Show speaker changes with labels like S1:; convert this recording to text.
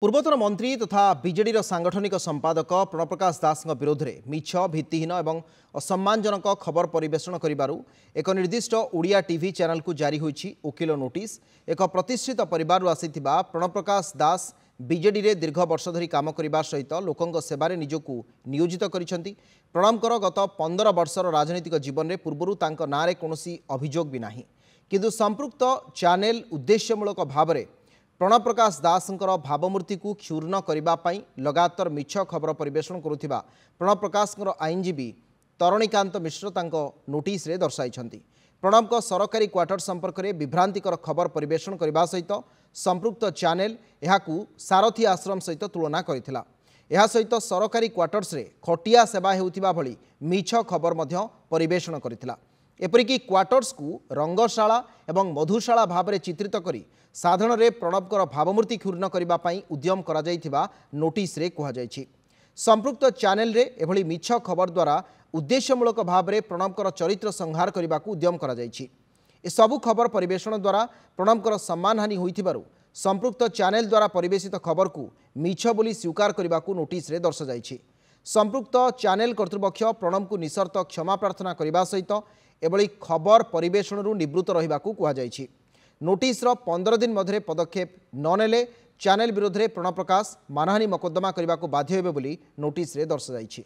S1: पूर्वतन मंत्री तथा बीजेडी सांगठनिक संपादक प्रणव प्रकाश दास विरोध में मिछ भित्तिहीन और असम्मानजनक खबर परिवेषण करिबारु एक निर्दिष्ट ओडिया टीवी चैनल को जारी होईछि वकिल नोटिस। एक प्रतिष्ठित परिवार आसीथिबा प्रणव प्रकाश दास बीजेडी रे दीर्घ वर्ष धरी काम करिबा सहित लोकंक सेवारे निजकु नियोजित करिसेंति। प्रणवकर गत 15 वर्षर राजनीतिक जीवन में पूर्वरु तांक नारे कोनोसी अभियोग भी नाही, किंतु संपृक्त चैनल उद्देश्यमूलक भाव में प्रणव प्रकाश दासंकर भावमूर्ति को क्षुर्ण करने लगातार मिछ खबर परिवेषण करुथिबा प्रणव प्रकाश आईनजीवी तरणीकांत मिश्र तांको नोटिस रे दर्शाइछन्ति। प्रणव को सरकारी क्वार्टर संपर्क में विभ्रांतिकर खबर परिवेषण करने सहित संपृक्त चैनल यहाकू सारथी आश्रम सहित तुलना करथिला। यह सहित सरकारी क्वार्टर्स रे खटिया सेवा हेउथिबा भली मिछ खबर मध्य परिवेषण करथिला। एपरिकी क्वार्टर्स को रंगशाला एवं मधुशाला भाव में चित्रित करी साधारण रे प्रणवकर भावमूर्ति क्षुर्ण करने उद्यम करा जायथिबा नोटिस रे कहा जायछि। संपृक्त चैनल रे एभली मिछ खबर द्वारा उद्देश्यमूलक भाव में प्रणवकर चरित्र संहार करने उद्यम करा जायछि। ए सबु खबर परिवेषण द्वारा प्रणवकर सम्मानहानि होइथिबारु संपृक्त चैनल द्वारा परिवेशित खबर को मिछ बोली स्वीकार करने नोटिस रे दर्शा जायछि। संपृक्त चैनल कर्तृपक्ष प्रणव को निसर्त क्षमा प्रार्थना करने सहित एभली खबर परिवेषण निवृत्त रहिबा को कहा जायछि। नोटिस 15 दिन मध्य पदक्षेप ननेले चैनल विरोध में प्रणव प्रकाश मानहानि मकद्दमा करने को बाध्य हेबे बोली नोटिस रे दर्शा जायछि।